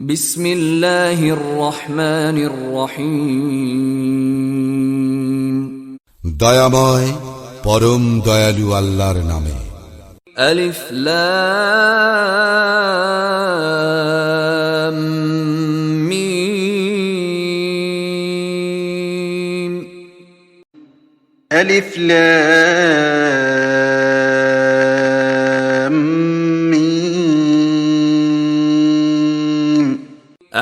বিসমিল্লাহির রহমানির রহিম। দয়াময় পরম দয়ালু আল্লাহর নামে। আলিফ লাম মিম। আলিফ লাম মিম।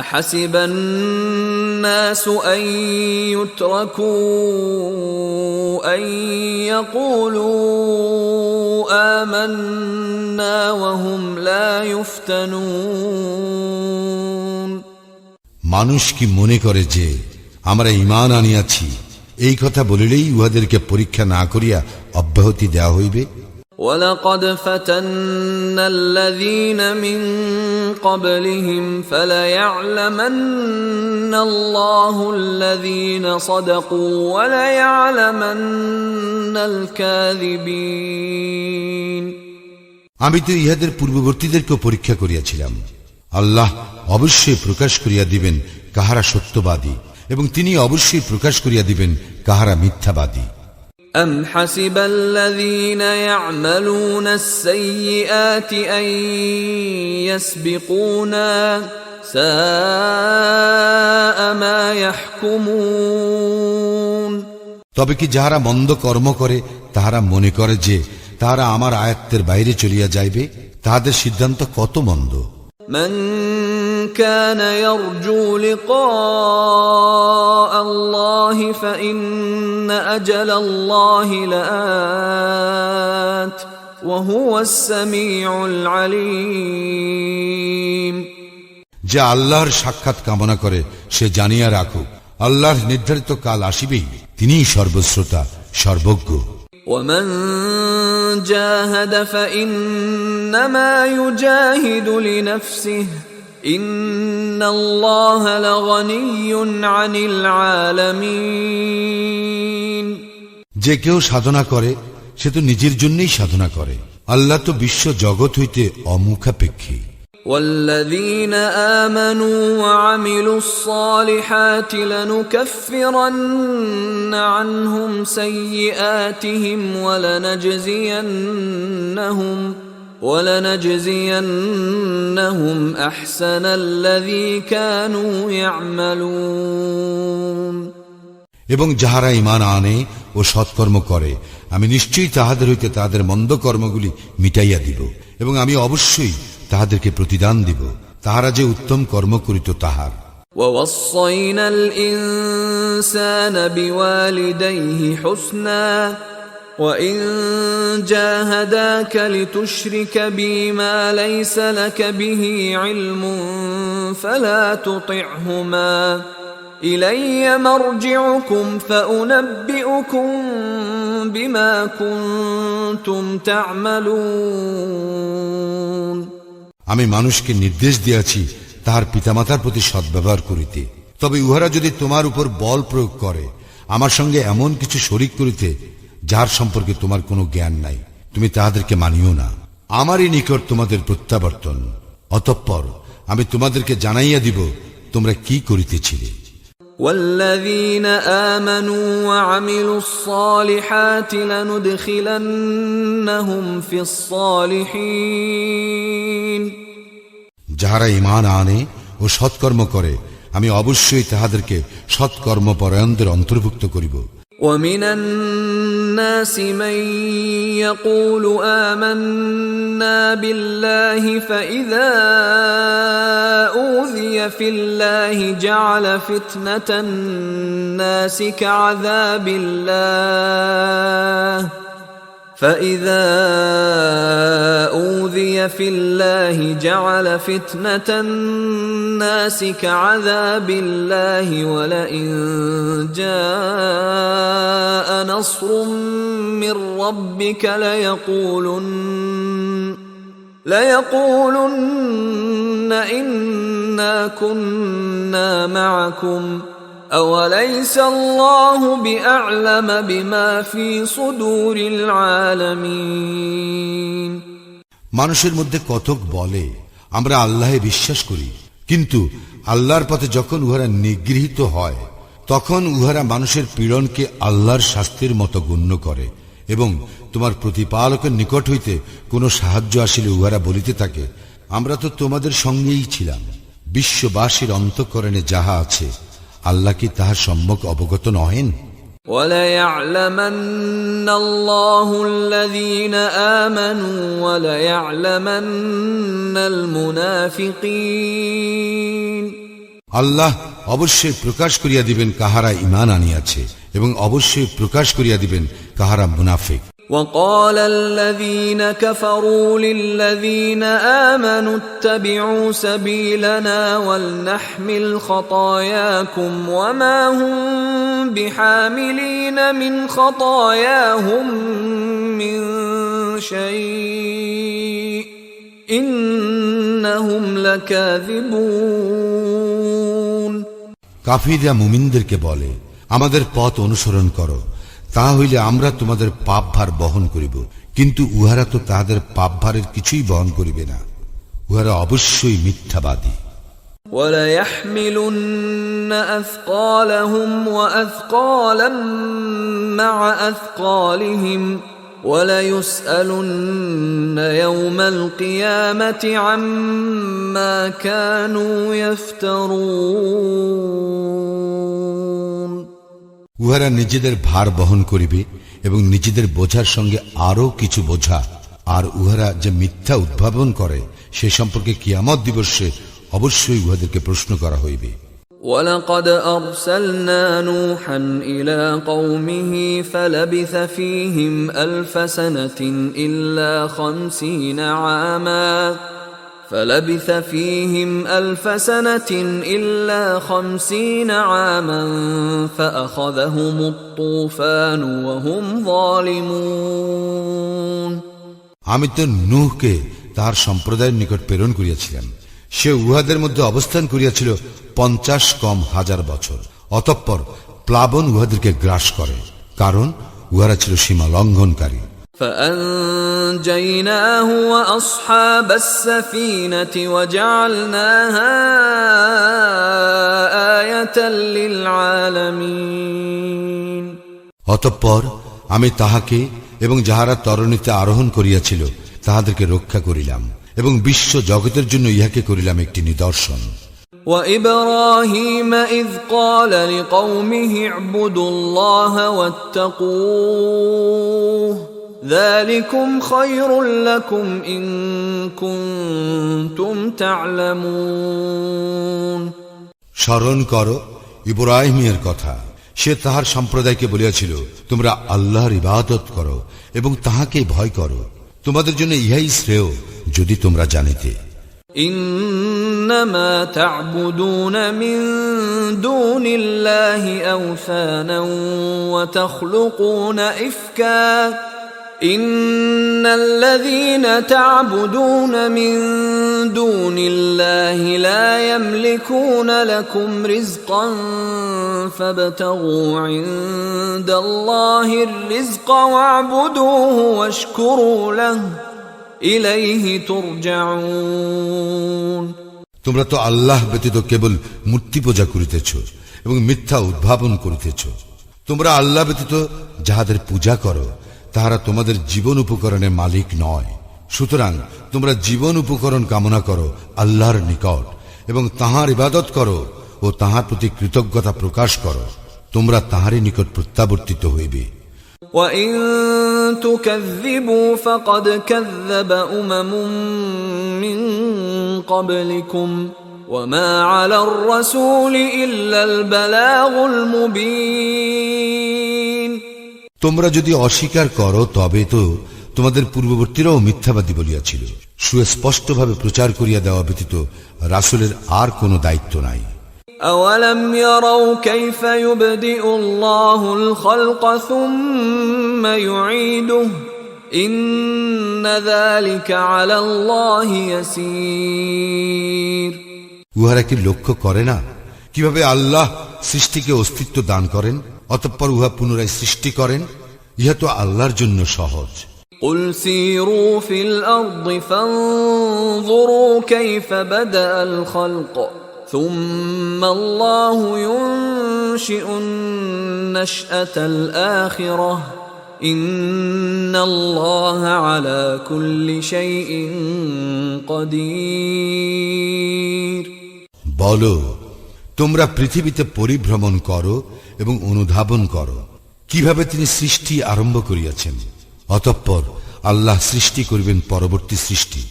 أحسب الناس أن يتركوا أن يقولوا آمنا وهم لا يفتنون। মানুষ কি মনে করে যে আমরা ঈমান আনিয়াছি, এই কথা বলিলেই উহাদেরকে পরীক্ষা না করিয়া অব্যাহতি দেওয়া হইবে? وَلَقَدْ فَتَنَّا الَّذِينَ مِن قَبْلِهِمْ فَلَيَعْلَمَنَّ اللَّهُ الَّذِينَ صَدَقُوا وَلَيَعْلَمَنَّ الْكَاذِبِينَ। আমি তো ইহাদের পূর্ববর্তীদেরকে পরীক্ষা করিয়াছিলাম। আল্লাহ অবশ্যই প্রকাশ করিয়া দিবেন কাহারা সত্যবাদী, এবং তিনি অবশ্যই প্রকাশ করিয়া দিবেন কাহারা মিথ্যাবাদী। أَمْ حَسِبَ الَّذِينَ يَعْمَلُونَ السَّيِّئَاتِ أَن يَسْبِقُونَا سَاءَ مَا يَحْكُمُونَ। তবে কি যাহারা মন্দ কর্ম করে তাহারা মনে করে যে তাহারা আমার আয়াতের বাইরে চলিয়া যাইবে? তাহাদের সিদ্ধান্ত কত মন্দ! من كان يرجو لقاء الله فإن أجل الله لآت وهو السميع العليم। যে আল্লাহর সাক্ষাৎ কামনা করে সে জানিয়া রাখুক, আল্লাহর নির্ধারিত কাল আসিবেই, তিনিই সর্বশ্রোতা সর্বজ্ঞ। ومن جاهد فإنما يجاهد لنفسه إن الله لغني عن العالمين। যে কেউ সাধনা করে সে তো নিজের জন্যই সাধনা করে, আল্লাহ তো বিশ্ব জগৎ হইতে অমুখাপেক্ষী। والذين آمنوا وعملوا الصالحات لنكفرن عنهم سيئاتهم ولنجزينهم أحسن الذي كانوا يعملون। এবং যাহারা ঈমান আনে ও সৎকর্ম করে আমি নিশ্চয়ই তাহাদের হইতে তাহাদের মন্দ কর্মগুলি মিটাইয়া দিব, এবং আমি অবশ্যই তাহাদেরকে প্রতিদান দিব তাহারা যে উত্তম কর্ম করিত তাহার। ووصينا الإنسان بوالديه حسنا وإن جاهداك لتشرك بي ما ليس لك به علم فلا تطعهما إلي مرجعكم فأنبئكم بما كنتم تعملون। আমি মানুষকে নির্দেশ দিয়াছি তাহার পিতামাতার প্রতি সদ্ব্যবহার করিতে, তবে উহারা যদি তোমার উপর বল প্রয়োগ করে আমার সঙ্গে এমন কিছু শরীক করিতে যার সম্পর্কে তোমার কোনো জ্ঞান নাই, তুমি তাহাদেরকে মানিও না। আমারই নিকট তোমাদের প্রত্যাবর্তন, অতঃপর আমি তোমাদেরকে জানাইয়া দিব তোমরা কি করিতেছিলে। والذين آمنوا وعملوا الصالحات لندخلنهم في الصالحين। যাহারা ঈমান আনে ও সৎকর্ম করে আমি অবশ্যই তাহাদেরকে সৎকর্মপরায়ণদের অন্তর্ভুক্ত করিব। ومن الناس من يقول آمنا بالله فإذا أوذي في الله جعل فتنة الناس كعذاب الله فإذا أوذي في الله جعل فتنة الناس كعذاب الله ولئن جاء نصر من ربك ليقولن إنا كنا معكم أوليس الله بأعلم بما في صدور العالمين। মানুষের মধ্যে কতক বলে আমরা আল্লাহে বিশ্বাস করি, কিন্তু আল্লাহর পথে যখন উহারা নিগৃহীত হয় তখন উহারা মানুষের পীড়নকে আল্লাহর শাস্তির মতো গণ্য করে এবং তোমার প্রতিপালকের নিকট হইতে কোনো সাহায্য আসিলে উহারা বলিতে থাকে, আমরা তো তোমাদের সঙ্গেই ছিলাম। বিশ্ববাসীর অন্তঃকরণে যাহা আছে আল্লাহ কি তাহার সম্যক অবগত নহেন? وَلَيَعْلَمَنَّ اللَّهُ الَّذِينَ آمَنُوا وَلَيَعْلَمَنَّ الْمُنَافِقِينَ আল্লাহ অবশ্যই প্রকাশ করিয়া দিবেন কাহারা ঈমান আনিয়াছে এবং অবশ্যই প্রকাশ করিয়া দিবেন কাহারা মুনাফিক। وقال الذين كفروا للذين آمنوا اتبعوا سبيلنا ولنحمل خطاياكم وما هم بحاملين من خطاياهم من شيء إنهم لكاذبون। কাফিররা মুমিনদেরকে বলে, আমাদের পথ অনুসরণ করো, তাহা হইলে আমরা তোমাদের পাপ ভার বহন করিব। কিন্তু উহারা তো তাহাদের পাপ ভারের কিছুই বহন করিবে না, উহারা অবশ্যই মিথ্যাবাদী। وَلَيَحْمِلُنَّ أَثْقَالَهُمْ وَأَثْقَالًا مَعَ أَثْقَالِهِمْ وَلَيُسْأَلُنَّ يَوْمَ الْقِيَامَةِ عَمَّا كَانُوا يَفْتَرُونَ। উহারা নিজেদের ভার বহন করিবে এবং নিজেদের বোঝার সঙ্গে আরো কিছু বোঝা, আর উহারা যে মিথ্যা উদ্ভাবন করে সে সম্পর্কে কিয়ামত দিবসে অবশ্যই উহাদেরকে প্রশ্ন করা হইবে। وَلَقَدْ أَرْسَلْنَا نُوحًا إِلَى قَوْمِهِ فَلَبِثَ فِيهِمْ أَلْفَ سَنَةٍ إِلَّا 50 عَامًا فَأَخَذَهُمُ الطُّوفَانُ وَهُمْ ظَالِمُونَ। আমি তো নূহকে তাহার সম্প্রদায়ের নিকট প্রেরণ করিয়াছিলাম, সে উহাদের মধ্যে অবস্থান করিয়াছিল 50 কম হাজার বছর। অতঃপর প্লাবন উহাদেরকে গ্রাস করে, কারণ উহারা ছিল সীমা লঙ্ঘনকারী। فأنجيناه وأصحاب السفينة وجعلناها آية للعالمين। অতঃপর আমি তাহাকে এবং যাহারা তরণীতে আরোহণ করিয়াছিল তাহাদেরকে রক্ষা করিলাম এবং বিশ্ব জগতের জন্য ইহাকে করিলাম একটি নিদর্শন। وإبراهيم إذ قال لقومه اعبدوا الله واتقوه ذلكم خير لكم إن كنتم تعلمون। স্মরণ করো ইব্রাহিমের কথা, সে তাহার সম্প্রদায়কে বলিয়াছিল, তোমরা আল্লাহর ইবাদত করো এবং তাহাকে ভয় করো, তোমাদের জন্য ইহাই শ্রেয় যদি তোমরা জানিতে। إنما تعبدون من دون الله أوثانا وتخلقون إفكا إن الذين تعبدون من دون الله لا يملكون لكم رزقا فابتغوا عند الله الرزق واعبدوه واشكروا له إليه ترجعون। তোমরা তো আল্লাহ ব্যতীত কেবল মূর্তি পূজা করিতেছ এবং মিথ্যা উদ্ভাবন করিতেছ। তোমরা আল্লাহ ব্যতীত যাহাদের পূজা করো তাহারা তোমাদের জীবন উপকরণের মালিক নয়, সুতরাং তোমরা জীবন উপকরণ কামনা করো আল্লাহর নিকট এবং তাহার ইবাদত করো ও তাহার প্রতি কৃতজ্ঞতা প্রকাশ করো, তোমরা তাহারই নিকট প্রত্যাবর্তিত হইবে। وَإِن تُكَذِّبُوا فَقَدْ كَذَّبَ أُمَمٌ مِّن قَبْلِكُمْ وَمَا عَلَى الرَّسُولِ إِلَّا الْبَلَاغُ الْمُبِينُ। তোমরা যদি অস্বীকার করো তবে তো তোমাদের পূর্ববর্তীরাও মিথ্যাবাদী বলিয়াছিল, সুস্পষ্টভাবে প্রচার করিয়া দেওয়া ব্যতীত রাসূলের আর কোনো দায়িত্ব নাই। أَوَلَمْ يَرَوْا كَيْفَ يُبْدِئُ اللَّهُ الْخَلْقَ ثُمَّ يُعِيدُهُ إِنَّ ذَلِكَ عَلَى اللَّهِ يَسِيرٌ। উহারা কি লক্ষ্য করে না কিভাবে আল্লাহ সৃষ্টিকে অস্তিত্ব দান করেন, অতঃপর উহা পুনরায় সৃষ্টি করেন? ইহা তো আল্লাহর জন্য সহজ। قل سيروا في الأرض فانظروا كيف بدأ الخلق ثم الله ينشئ النشأة الآخرة إن الله على كل شيء قدير বলো, তোমরা পৃথিবীতে পরিভ্রমণ করো এবং অনুধাবন করো কিভাবে তিনি সৃষ্টি আরম্ভ করিয়াছেন। অতঃপর আল্লাহ সৃষ্টি করিবেন পরবর্তী সৃষ্টি।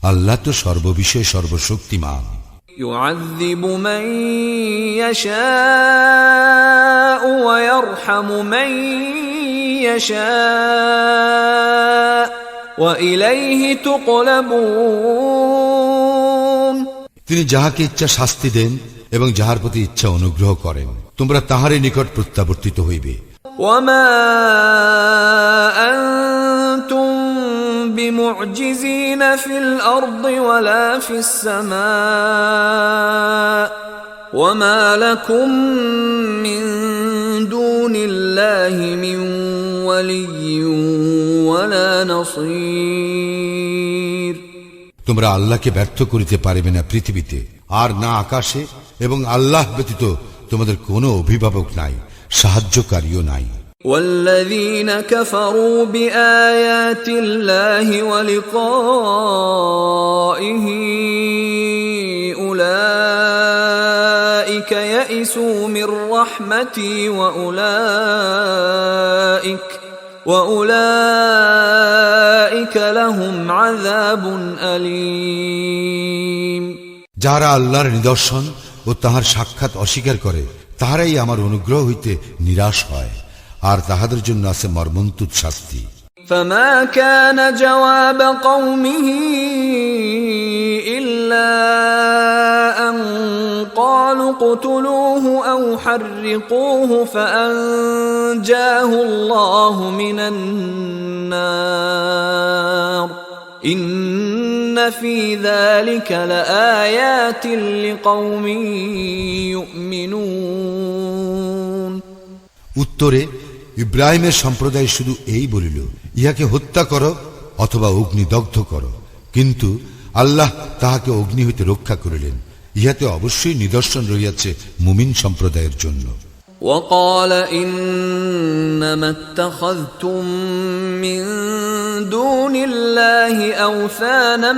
আল্লাহ তো সর্ববিষয়ে সর্বশক্তিমান। يعذب من يشاء ويرحم من يشاء وإليه تقلبون তিনি যাহাকে ইচ্ছা শাস্তি দেন এবং যাহার প্রতি ইচ্ছা অনুগ্রহ করেন, তোমরা তাহারই নিকট প্রত্যাবর্তিত হইবে। وما أنتم بمعجزين في الأرض ولا في السماء وما لكم من دون الله من ولي ولا نصير তোমরা আল্লাহকে ব্যর্থ করিতে পারিবে না পৃথিবীতে আর না আকাশে, এবং আল্লাহ ব্যতীত তোমাদের কোনো অভিভাবক নাই, সাহায্যকারীও নাই। والذين كفروا بآيات الله ولقائه أولئك يئسوا من رحمتي وأولئك لهم عذاب أليم যারা আল্লাহর নিদর্শন ও তাহার সাক্ষাৎ অস্বীকার করে তাহারাই আমার অনুগ্রহ হইতে নিরাশ হয়, আর তাহাদের জন্য আছে মর্মন্তুদ শাস্তি। فما كان جواب قومه إلا أن قالوا اقتلوه أو حرقوه فأنجاه الله من النار إن في ذلك لآيات لقوم يؤمنون উত্তরে ইব্রাহিমের সম্প্রদায় শুধু এই বলিল, ইহাকে হত্যা করো অথবা অগ্নিদগ্ধ করো, কিন্তু আল্লাহ তাহাকে অগ্নি হইতে রক্ষা করিলেন। ইহাতে অবশ্যই নিদর্শন রহিয়াছে মুমিন সম্প্রদায়ের জন্য। وقال إنما اتخذتم من دون الله أوثانا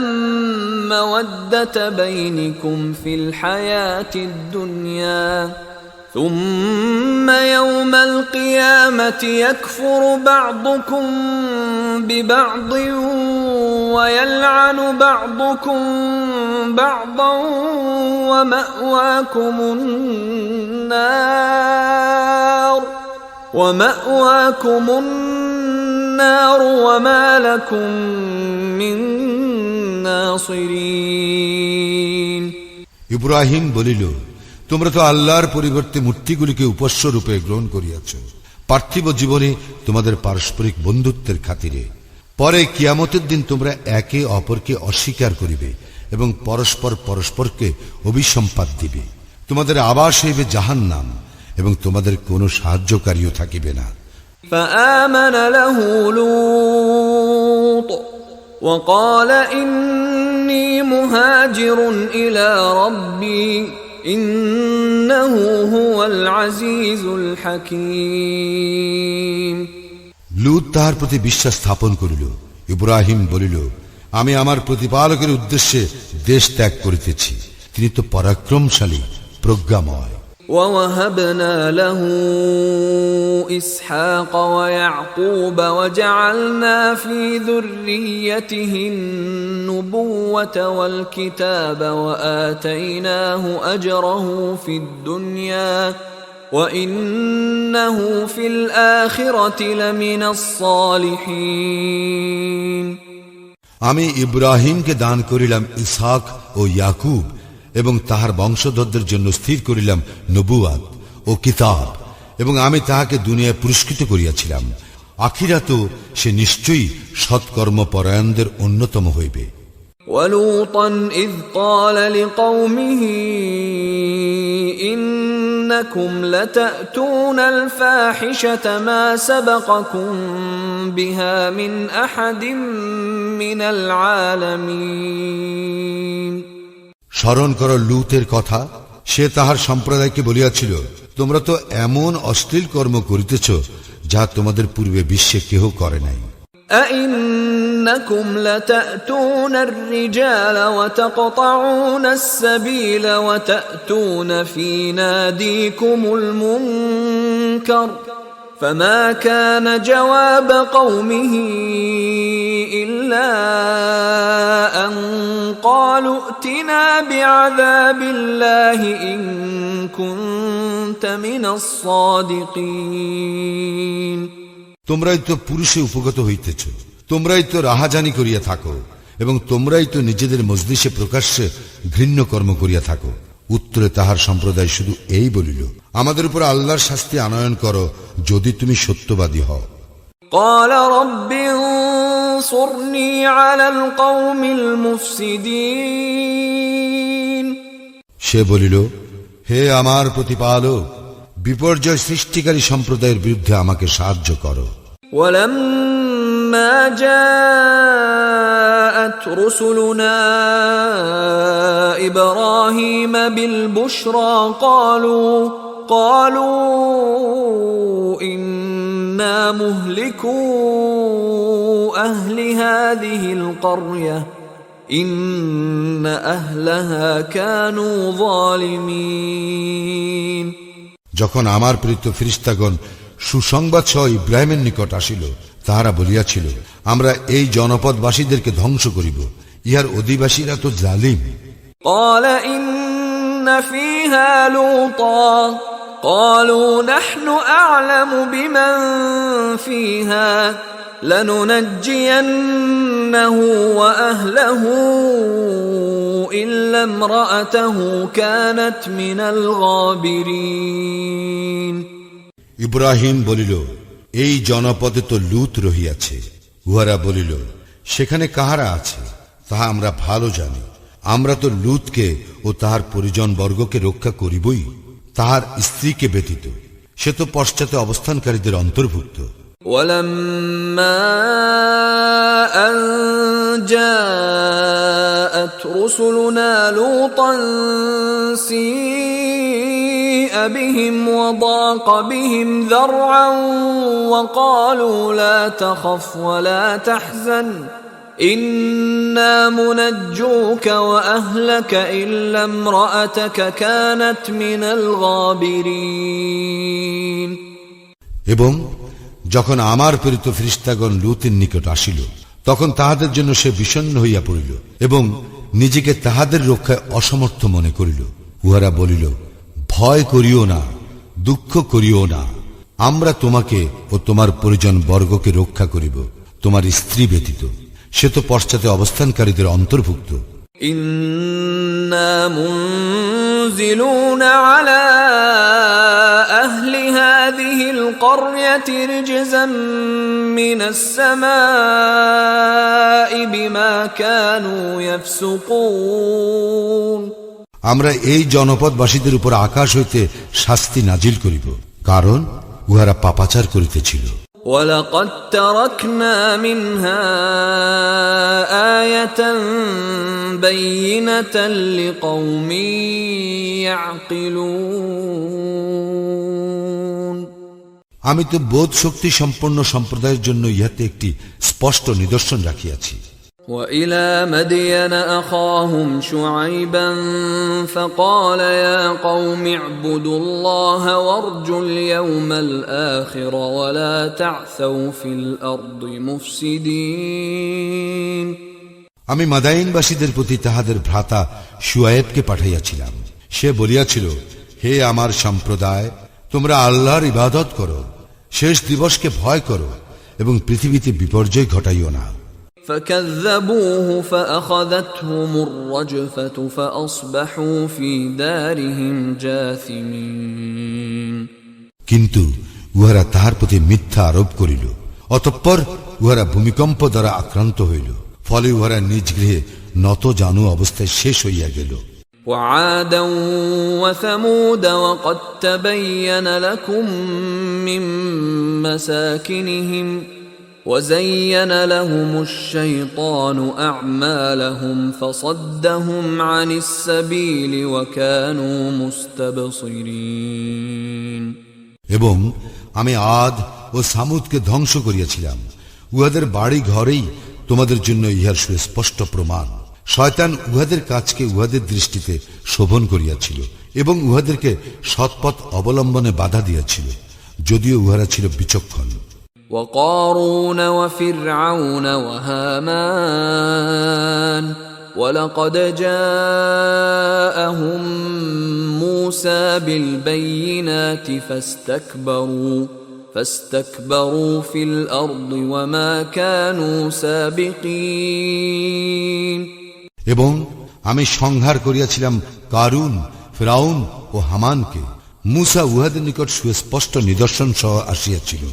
مودة بينكم في الحياة الدنيا ثم يوم القيامة يكفر بعضكم ببعض ويلعن بعضكم بعضا ومأواكم النار وما لكم من ناصرين ইব্রাহিম বলিল, তোমরা তো আল্লাহর পরিবর্তে মূর্তিগুলিকে উপাস্য রূপে গ্রহণ করিয়াছ পার্থিব জীবনে তোমাদের পারস্পরিক বন্ধুত্বের খাতিরে। পরে কিয়ামতের দিন তোমরা একে অপরকে অস্বীকার করিবে এবং পরস্পর পরস্পরকে অভিসম্পাত দিবে। তোমাদের আবাস হইবে জাহান্নাম এবং তোমাদের কোনো সাহায্যকারীও থাকিবে না। فآمن له لوط وقال إني مهاجر إلى ربي إنه هو العزيز الحكيم লূত তাহার প্রতি বিশ্বাস স্থাপন করিল। ইব্রাহিম বলিল, আমি আমার প্রতিপালকের উদ্দেশ্যে দেশ ত্যাগ করিতেছি, তিনি তো পরাক্রমশালী প্রজ্ঞাময়। ووهبنا له إسحاق ويعقوب وجعلنا في ذريته النبوة والكتاب وآتيناه أجره في الدنيا وإنه في الآخرة لمن الصالحين আমি ইব্রাহিমকে দান করিলাম ইসহাক ও ইয়াকুব এবং তাহার বংশধরদের জন্য স্থির করিলাম নবুয়াত ও কিতাব, এবং আমি তাহাকে দুনিয়ায় পুরস্কৃত করিয়াছিলাম। আখিরাতেও সে নিশ্চয়ই সৎকর্ম পরায়ণদের অন্যতম হইবে। وَلُوطًا إِذْ قَالَ لِقَوْمِهِ إِنَّكُمْ لَتَأْتُونَ الْفَاحِشَةَ مَا سَبَقَكُمْ بها من أحد من العالمين স্মরণ করো লূতের কথা, সে তাহার সম্প্রদায়কে বলিয়াছিল, তোমরা তো এমন অশ্লীল কর্ম করিতেছ যা তোমাদের পূর্বে বিশ্বে কেহ করে নাই। أئنكم لتأتون الرجال وتقطعون السبيل وتأتون في ناديكم المنكر فما كان جواب قومه إلا أن قالوا ائتنا بعذاب الله إن كنت من الصادقين তোমরাই তো পুরুষে উপগত হইতেছ, তোমরাই তো রাহাজানি করিয়া থাকো, এবং তোমরাই তো নিজেদের মজলিসে প্রকাশ্যে ঘৃণ্য কর্ম করিয়া থাকো। উত্তরে তাহার সম্প্রদায় শুধু এই বলিল, আমাদের উপর আল্লাহর শাস্তি আনয়ন করো যদি তুমি সত্যবাদী হও। قال رب انصرني على القوم المفسدين সে বলিল, হে আমার প্রতিপালক, বিপর্যয় সৃষ্টিকারী সম্প্রদায়ের বিরুদ্ধে আমাকে সাহায্য করো। ولما جاءت رسلنا إبراهيم بالبشرى قالوا إنا مهلكو أهل هذه القرية إن أهلها كانوا ظالمين যখন আমার প্রেরিত ফেরেশতাগণ সুসংবাদ সহ ইব্রাহিমের নিকট আসিল, তাহারা বলিয়াছিল, আমরা এই জনপদবাসীদেরকে ধ্বংস করিব, ইহার অধিবাসীরা তো জালিম। قال إن فيها لوطا قالوا نحن أعلم بمن فيها لننجينه وأهله إلا امرأته كانت من الغابرين ইব্রাহিম বলিল, এই জনপদে তো লূত রহিয়াছে। উহারা বলিল, সেখানে কাহারা আছে তাহা আমরা ভালো জানি, আমরা তো লূতকে ও তাহার পরিজন বর্গকে রক্ষা করিবই, তাহার স্ত্রীকে ব্যতীত, সে তো পশ্চাতে অবস্থানকারীদের অন্তর্ভুক্ত। ولما أن جاءت رسلنا لوطا سيء بهم وضاق بهم ذرعا وقالوا لا تخف ولا تحزن إنا منجوك وأهلك إلا امرأتك كانت من الغابرين এবং যখন আমার প্রেরিত ফেরেশতাগণ লূতের নিকট আসিল, তখন তাহাদের জন্য সে বিষণ্ণ হইয়া পড়িল এবং নিজেকে তাহাদের রক্ষায় অসমর্থ মনে করিল। উহারা বলিল, ভয় করিও না, দুঃখ করিও না, আমরা তোমাকে ও তোমার পরিজন বর্গকে রক্ষা করিব, তোমার স্ত্রী ব্যতীত, সে তো পশ্চাতে অবস্থানকারীদের অন্তর্ভুক্ত। إنا منزلون على أهل هذه القرية رجزا من السماء بما كانوا يفسقون আমরা এই জনপদবাসীদের উপর আকাশ হইতে শাস্তি নাজিল করিব, কারণ উহারা পাপাচার করিতেছিল। ولقد تركنا منها آية بينة لقوم يعقلون আমি তো বোধ শক্তি সম্পন্ন সম্প্রদায়ের জন্য ইহাতে একটি স্পষ্ট নিদর্শন রাখিয়াছি। وإلى مدين أخاهم شعيبا فقال يا قوم اعبدوا الله وارجوا اليوم الآخر ولا تعثوا في الأرض مفسدين আমি মাদাইনবাসীদের প্রতি তাহাদের ভ্রাতা শুআয়েবকে পাঠাইয়াছিলাম। সে বলিয়াছিল, হে আমার সম্প্রদায়, তোমরা আল্লাহর ইবাদত করো, শেষ দিবসকে ভয় করো এবং পৃথিবীতে বিপর্যয় ঘটাইও না। فكذبوه فأخذتهم الرجفة فأصبحوا في دارهم جاثمين কিন্তু উহারা তাহার প্রতি মিথ্যা আরোপ করিল, অতঃপর উহারা ভূমিকম্প দ্বারা আক্রান্ত হইল, ফলে উহারা নিজ গৃহে নত জানু অবস্থায় শেষ হইয়া গেল। وعادا وثمود وقد تبين لكم من مساكنهم وزين لهم الشيطان أعمالهم فصدهم عن السبيل وكانوا مستبصرين এবং আমি আদ ও সামুদকে ধ্বংস করিয়াছিলাম, উহাদের বাড়ি ঘরেই তোমাদের জন্য ইহার সুস্পষ্ট প্রমাণ। শয়তান উহাদের কাজকে উহাদের দৃষ্টিতে শোভন করিয়াছিল এবং উহাদেরকে সৎপথ অবলম্বনে বাধা দিয়াছিল, যদিও উহারা ছিল বিচক্ষণ। وقارون وفرعون وهامان ولقد جاءهم موسى بالبينات فاستكبروا في الأرض وما كانوا سابقين এবং আমি সংহার করিয়াছিলাম কারুন, ফিরাউন ও হামানকে। মূসা উহাদের নিকট সুস্পষ্ট নিদর্শন সহ আসিয়াছিল,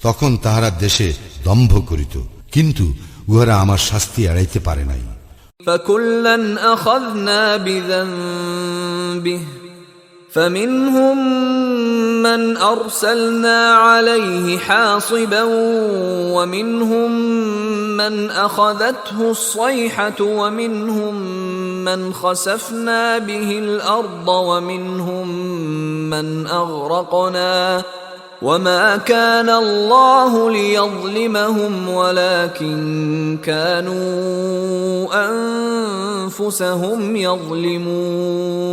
তখন তাহারা দেশে দম্ভ করিত, কিন্তু উহারা আমার শাস্তি এড়াইতে পারে নাই। فكلا أخذنا بذنبه فمنهم من أرسلنا عليه حاصبا ومنهم من أخذته الصيحة ومنهم من خسفنا به الأرض ومنهم من أغرقنا وما كان الله ليظلمهم ولكن كانوا أنفسهم يظلمون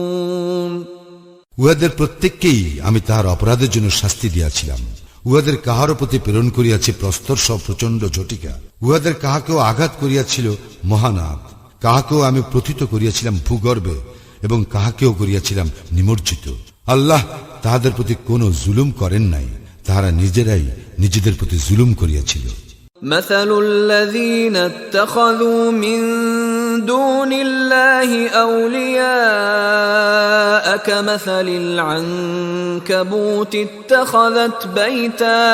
উহাদের প্রত্যেককেই আমি তাহার অপরাধের জন্য শাস্তি দিয়াছিলাম। উহাদের কাহারও প্রতি প্রেরণ করিয়াছে প্রস্তর সব প্রচন্ড ঝটিকা। উহাদের কাহাকেও আঘাত করিয়াছিল মহানাদ, কাহাকেও আমি প্রথিত করিয়াছিলাম ভূগর্ভে এবং কাহাকেও করিয়াছিলাম নিমজ্জিত। আল্লাহ তাহাদের প্রতি কোনো জুলুম করেন নাই, তাহারা নিজেরাই নিজেদের প্রতি জুলুম করিয়াছিল। مثل الذين اتخذوا من دون الله أولياء كمثل العنكبوت اتخذت بيتا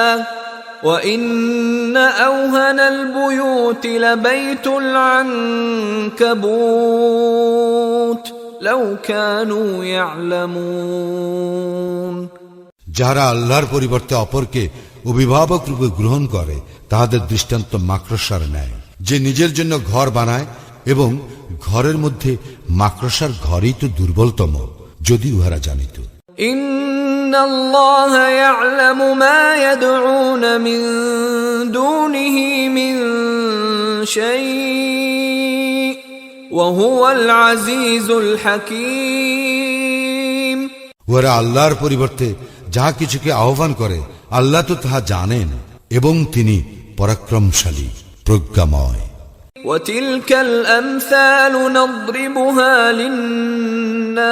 وإن أوهن البيوت لبيت العنكبوت لو كانوا يعلمون যাহারা আল্লাহর পরিবর্তে অপরকে অভিভাবক রূপে গ্রহণ করে, তাহাদের দৃষ্টান্ত মাকড়সার ন্যায়, যে নিজের জন্য ঘর বানায় এবং ঘরের মধ্যে মাকড়সার ঘরই তো দুর্বলতম, যদি উহারা জানিত। ইন্নাল্লাহ ইয়ালামু মা ইয়াদউনা মিন দুনিহি মিন শাই ওয়া হুয়াল আজিজুল হাকীম। উহারা আল্লাহর পরিবর্তে যাহা কিছুকে আহ্বান করে, আল্লাহ তো তাহা জানেন এবং তিনি পরাক্রমশালী, প্রজ্ঞাময়। وَتِلْكَ الْأَمْثَالُ نَضْرِبُهَا لِلنَّاسِ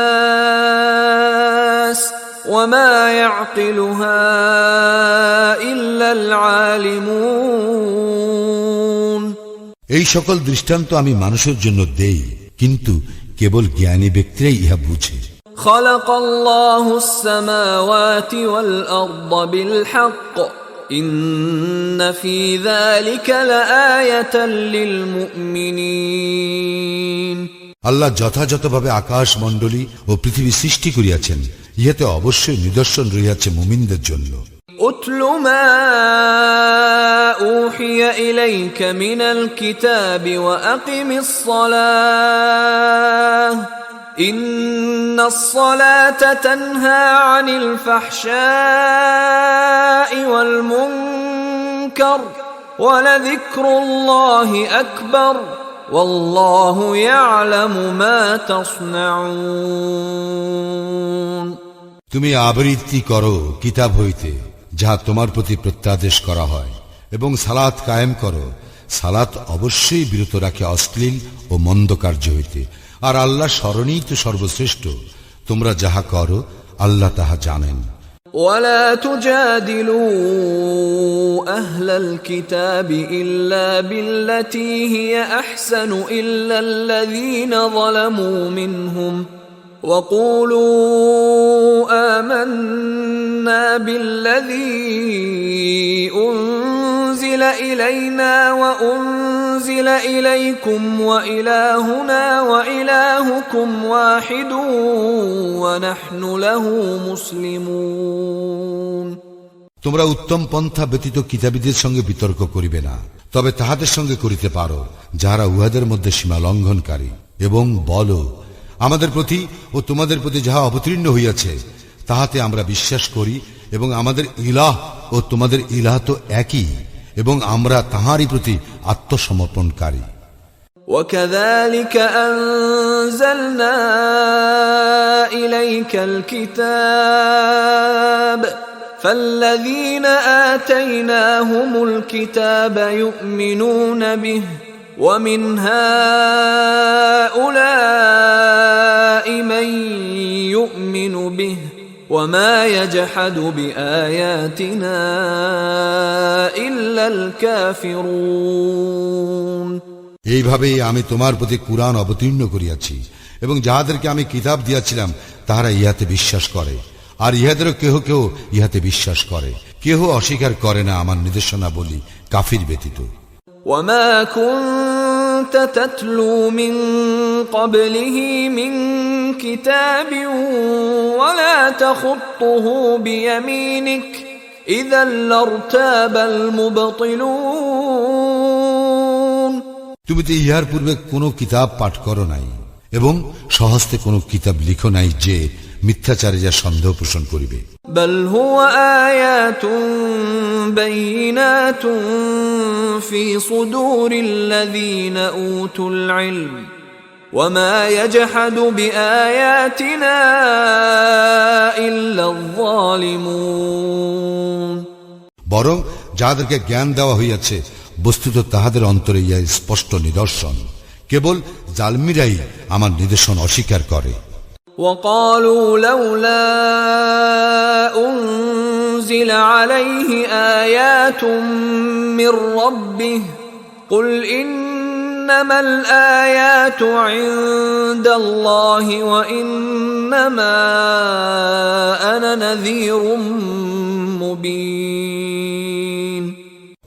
وَمَا يَعْقِلُهَا إِلَّا الْعَالِمُونَ এই সকল দৃষ্টান্ত আমি মানুষের জন্য দেই, কিন্তু কেবল জ্ঞানী ব্যক্তিরাই ইহা বুঝে। خلق الله السماوات والأرض بالحق إن في ذلك لآية للمؤمنين আল্লাহ যথাযথভাবে আকাশ মণ্ডলী ও পৃথিবী সৃষ্টি করিয়াছেন, ইহাতে অবশ্যই নিদর্শন রহিয়াছে মুমিনদের জন্য। أتل ما أوحي إليك من الكتاب وأقم الصلاة إن الصلاة تنهى عن الفحشاء والمنكر ولذكر الله أكبر والله يعلم ما تصنعون তুমি আবৃত্তি করো কিতাব হইতে, যাহা তোমার প্রতি প্রত্যাদেশ করা হয়, এবং সালাত কায়েম করো। সালাত অবশ্যই বিরত রাখে অশ্লীল ও মন্দ কার্য হইতে, আর আল্লাহ স্মরণই তো সর্বশ্রেষ্ঠ। তোমরা যাহা করো আল্লাহ তাহা জানেন। ولا تجادلوا أهل الكتاب إلا بالتي هي أحسن إلا الذين ظلموا منهم وقولوا آمنا بالذي أنزل إلينا وأنزل إليكم وإلهنا وإلهكم واحد ونحن له مسلمون তোমরা উত্তম পন্থা ব্যতীত কিতাবীদের সঙ্গে বিতর্ক করিবে না, তবে তাহাদের সঙ্গে করিতে পারো যাহারা উহাদের মধ্যে সীমা লঙ্ঘনকারী। এবং বলো, আমাদের প্রতি ও তোমাদের প্রতি যাহা অবতীর্ণ হইয়াছে তাহাতে আমরা বিশ্বাস করি, এবং আমাদের ইলাহ ও তোমাদের ইলাহ তো একই, এবং আমরা তাহারই প্রতি আত্মসমর্পণকারী। وكذلك أنزلنا إليك الكتاب فالذين آتيناهم الكتاب يؤمنون به ومن هؤلاء من يؤمن به وما يجحد بآياتنا إلا الكافرون। এইভাবেই আমি তোমার প্রতি কুরআন অবতীর্ণ করিয়াছি, এবং যাহাদেরকে আমি কিতাব দিয়াছিলাম তাহারা ইহাতে বিশ্বাস করে, আর ইহাদেরও কেহ কেহ ইহাতে বিশ্বাস করে। কেহ অস্বীকার করে না আমার নির্দেশনা বলি কাফির ব্যতীত। وما كنت تتلو من قبله من كتاب ولا تخطه بيمينك إذا لارتاب المبطلون। তুমি তো ইহার পূর্বে কোনো কিতাব পাঠ করো নাই, এবং সহস্তে কোনো কিতাব লিখো নাই যে মিথ্যাচারে যা সন্দেহ পোষণ করিবে। بل هو آيات بينات في صدور الذين أوتوا العلم وما يجحد بآياتنا إلا الظالمون। বরং যাহাদেরকে জ্ঞান দেওয়া হইয়াছে বস্তুত তাহাদের অন্তরে ইহা স্পষ্ট নিদর্শন, কেবল জালমিরাই আমার নিদর্শন অস্বীকার করে। وقالوا لولا أنزل عليه آيات من ربه قل إنما الآيات عند الله وإنما أنا نذير مبين।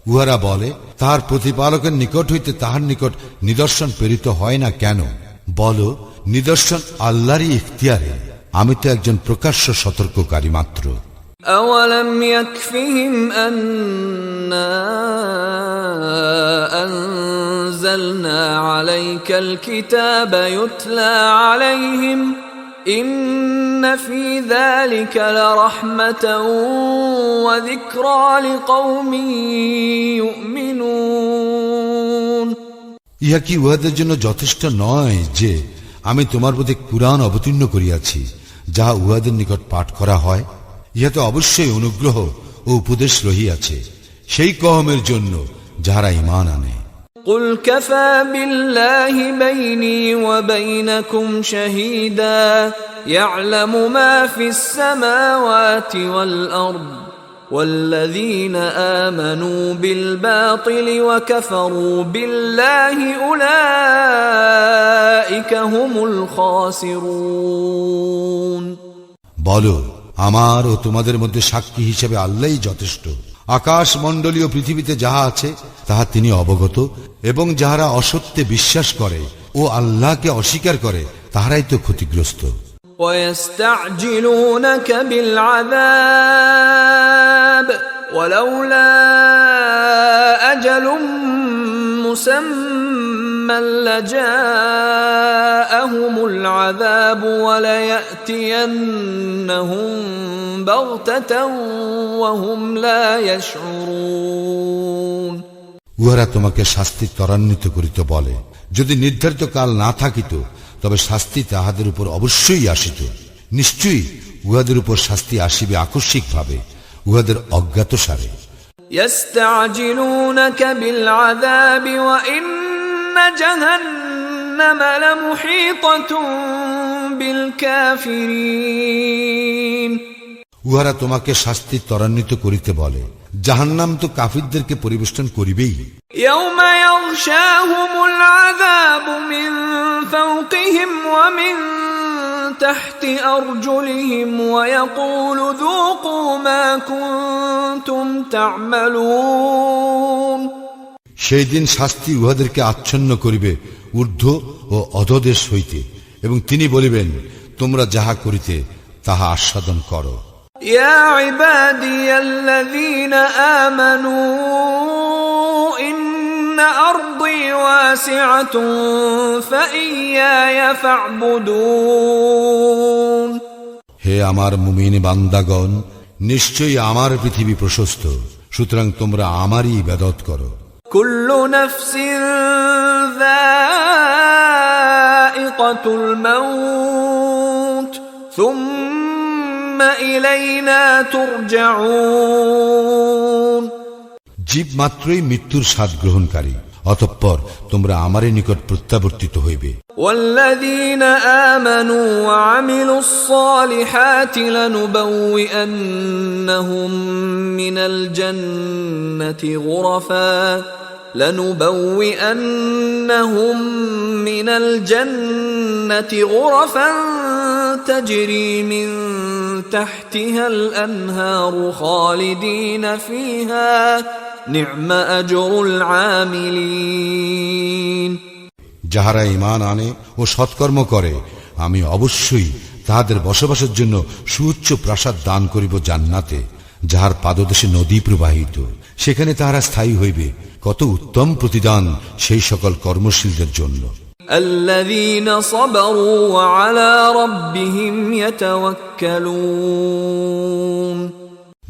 উহারা বলে, তাহার প্রতিপালকের নিকট হইতে তাহার নিকট নিদর্শন প্রেরিত হয় না কেন? বলো, নিদর্শন আল্লাহরই ইখতিয়ারে, আমি তো একজন প্রকাশ্য সতর্ককারী মাত্র। أولم يكفهم أنا أنزلنا عليك الكتاب يتلى عليهم إن في ذلك لرحمة وذكرى لقوم يؤمنون। ইহা কি উহাদের জন্য যথেষ্ট নয় যে আমি তোমার প্রতি কুরআন অবতীর্ণ করিয়াছি, যাহা উহাদের নিকট পাঠ করা হয়? ইহাতে অবশ্যই অনুগ্রহ ও উপদেশ রহিয়াছে সেই কওমের জন্য যাহারা ঈমান আনে। قل كفى بالله بيني وبينكم شهيدا يعلم ما في السماوات والأرض والذين آمنوا بالباطل وكفروا بالله أولئك هم الخاسرون। বলো, আমার ও তোমাদের মধ্যে সাক্ষী হিসেবে আল্লাহই যথেষ্ট। আকাশ মণ্ডলীয় পৃথিবীতে যাহা আছে তাহা তিনি অবগত, এবং যাহারা অসত্যে বিশ্বাস করে ও আল্লাহকে অস্বীকার করে তাহারাই তো ক্ষতিগ্রস্ত। ويستعجلونك بالعذاب ولولا أجل مسمى لجاءهم العذاب وليأتينهم بغتة وهم لا يشعرون। উহারা তোমাকে শাস্তি ত্বরান্বিত করিতে বলে, যদি নির্ধারিত কাল না থাকিত তবে শাস্তি তাহাদের উপর অবশ্যই আসিত। নিশ্চয়ই উহাদের উপর শাস্তি আসিবে আকস্মিক ভাবে, উহাদের অজ্ঞাতসারে। يستعجلونك بالعذاب وإن جهنم لمحيطة بالكافرين। উহারা তোমাকে শাস্তি ত্বরান্বিত করিতে বলে, জাহান্নাম তো কাফিরদেরকে পরিবেষ্টন করিবেই। يوم يغشاهم العذاب من فوقهم ومن تحت أرجلهم ويقول ذوقوا ما كنتم تعملون। সেই দিন শাস্তি উহাদেরকে আচ্ছন্ন করিবে ঊর্ধ্ব ও অধোদেশ হইতে, এবং তিনি বলিবেন, তোমরা যাহা করিতে তাহা আস্বাদন করো। يا عبادي الذين آمنوا إن أرضي واسعة فإياي فاعبدون হে আমার মুমিন বান্দাগণ, নিশ্চয়ই আমার পৃথিবী প্রশস্ত, সুতরাং তোমরা আমারই ইবাদত করো। كل نفس ذائقة الموت ثم إلينا ترجعون জীব মাত্রই মৃত্যুর স্বাদ গ্রহণকারী, অতঃপর তোমরা আমারই নিকট প্রত্যাবর্তিত হইবে। والذين آمنوا وعملوا الصالحات لنبوئنهم من الجنة غرفا تجري من تحتها الأنهار خالدين فيها نعم أجر العاملين যাহারা ঈমান আনে ও সৎকর্ম করে, আমি অবশ্যই তাহাদের বসবাসের জন্য সুউচ্চ প্রাসাদ দান করিব জান্নাতে, যাহার পাদদেশে নদী প্রবাহিত, সেখানে তাহারা স্থায়ী হইবে। কত উত্তম প্রতিদান সেই সকল কর্মশীলদের জন্য। الذين صبروا وعلى ربهم يتوكلون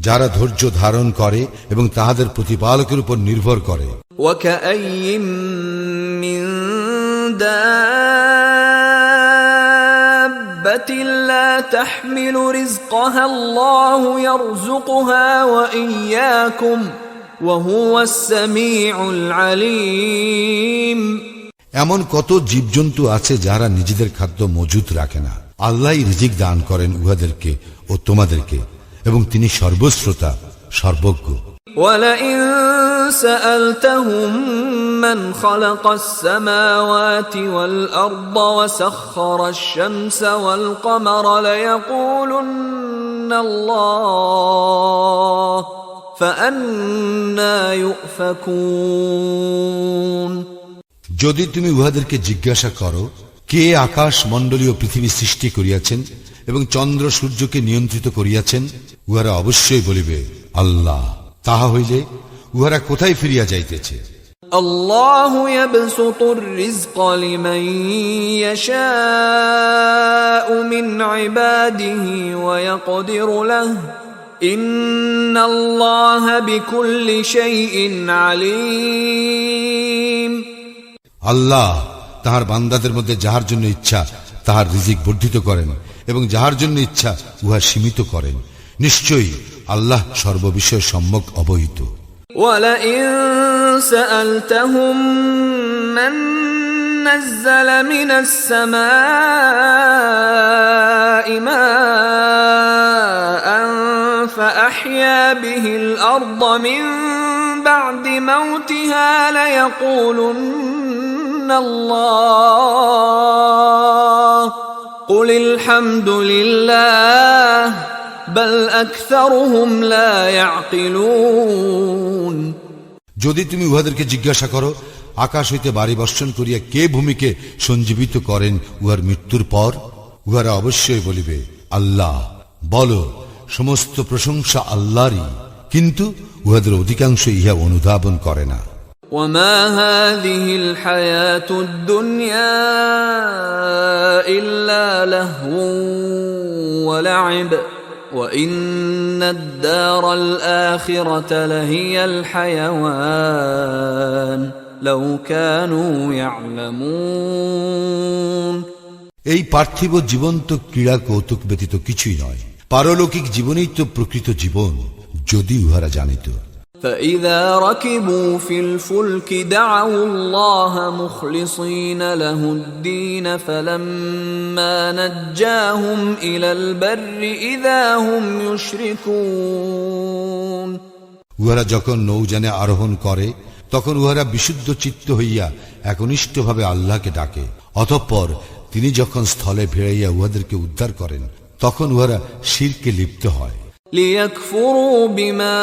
যারা ধৈর্য ধারণ করে এবং তাহাদের প্রতিপালকের উপর নির্ভর করে। وكأي من دابة لا تحمل رزقها الله يرزقها وإياكم وهو السميع العليم এমন কত জীবজন্তু আছে যারা নিজেদের খাদ্য মজুত রাখে না, আল্লাহই রিজিক দান করেন উহাদেরকে ও তোমাদেরকে, এবং তিনি সর্বশ্রোতা সর্বজ্ঞ। ولئن سألتهم من خلق السماوات والأرض وسخر الشمس والقمر ليقولن الله فأنى يؤفكون যদি তুমি উহাদেরকে জিজ্ঞাসা করো, কে আকাশ মণ্ডলীয় পৃথিবী সৃষ্টি করিয়াছেন এবং চন্দ্র সূর্যকে নিয়ন্ত্রিত করিয়াছেন, উহারা অবশ্যই বলিবে আল্লাহ। তাহা হইলে উহারা কোথায় ফিরিয়া যাইতেছে? الله يبسط الرزق لمن يشاء من عباده ويقدر له إن الله بكل شيء عليم আল্লাহ তাহার বান্দাদের মধ্যে যাহার জন্য ইচ্ছা তাহার রিজিক বর্ধিত করেন এবং যাহার জন্য ইচ্ছা উহা সীমিত করেন। নিশ্চয়ই আল্লাহ সর্ববিষয়ে সম্যক অবহিত। وَلَئِن سَأَلْتَهُم مَّن نَّزَّلَ مِنَ السَّمَاءِ مَاءً فَأَحْيَا بِهِ الْأَرْضَ مِن بَعْدِ مَوْتِهَا لَيَقُولُنَّ اللَّهُ قُلِ الْحَمْدُ لِلَّهِ بل أكثرهم لا يعقلون যদি তুমি উহাদেরকে জিজ্ঞাসা করো, আকাশ হইতে বাড়ি বর্ষণ করিয়া কে ভূমিকে সঞ্জীবিত করেন উহার মৃত্যুর পর, উহারা অবশ্যই বলিবে আল্লাহ। বলো, সমস্ত প্রশংসা আল্লাহরই, কিন্তু উহাদের অধিকাংশ ইহা অনুধাবন করে না। وما هذه الحياة الدنيا إلا لهو ولعب وإن الدار الآخرة لهي الحيوان لو كانوا يعلمون এই পার্থিব জীবন তো ক্রীড়া কৌতুক ব্যতীত কিছুই নয়, পারলৌকিক জীবনই তো প্রকৃত জীবন, যদি উহারা জানিত। فإذا ركبوا في الفلك دعوا الله مخلصين له الدين فلما نجاهم إلى البر إذا هم يشركون উহারা যখন নৌযানে আরোহণ করে তখন উহারা বিশুদ্ধ চিত্ত হইয়া একনিষ্ঠভাবে আল্লাহকে ডাকে, অতঃপর তিনি যখন স্থলে ভেড়াইয়া উহাদেরকে উদ্ধার করেন তখন উহারা শিরকে লিপ্ত হয়। ليكفروا بما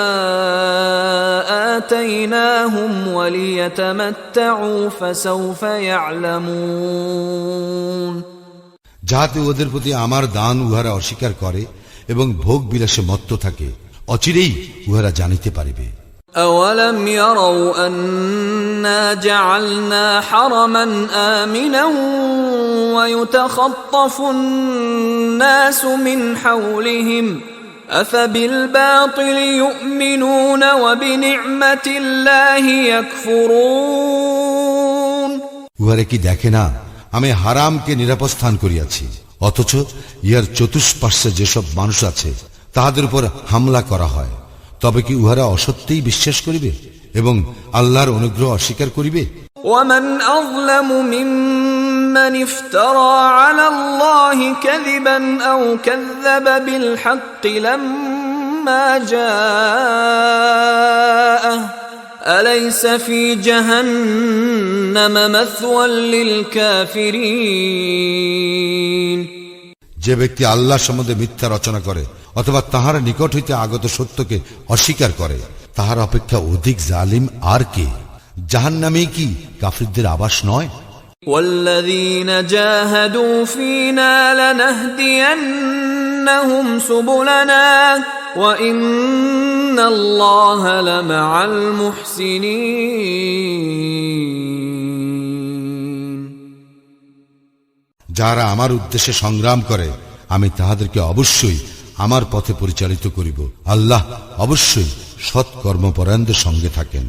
آتيناهم وليتمتعوا فسوف يعلمون যাহাতে ওদের প্রতি আমার দান উহারা অস্বীকার করে এবং ভোগ বিলাসে মত্ত থাকে, অচিরেই উহারা জানিতে পারিবে। أولم يروا أنا جعلنا حرما آمنا ويتخطف الناس من حولهم أفبالباطل يؤمنون وبنعمة الله يكفرون। উহারা কি দেখে না আমি হারামকে নিরাপস্থান করিয়াছি, অথচ ইহার চতুষ্পার্শ্বে যেসব মানুষ আছে তাহাদের উপর হামলা করা হয়, তবে কি উহারা অসত্যিই বিশ্বাস করিবে এবং আল্লাহর অনুগ্রহ অস্বীকার করিবে? ومن أظلم ممن افترى على الله كذبا أو كذب بالحق لما جاءه أليس في جهنم مثوى للكافرين। যে ব্যক্তি আল্লাহ সম্বন্ধে মিথ্যা রচনা করে অথবা তাহার নিকট হইতে আগত সত্যকে অস্বীকার করে, তাহার অপেক্ষা অধিক জালিম আর কে? জাহান্নামে কি কাফিরদের আবাস নয়? والذين جاهدوا فينا لنهدينهم سبلنا وإن الله لمع المحسنين। যারা আমার উদ্দেশ্যে সংগ্রাম করে আমি তাহাদেরকে অবশ্যই আমার পথে পরিচালিত করিব। আল্লাহ অবশ্যই সৎ কর্মপরায়ণদের সঙ্গে থাকেন।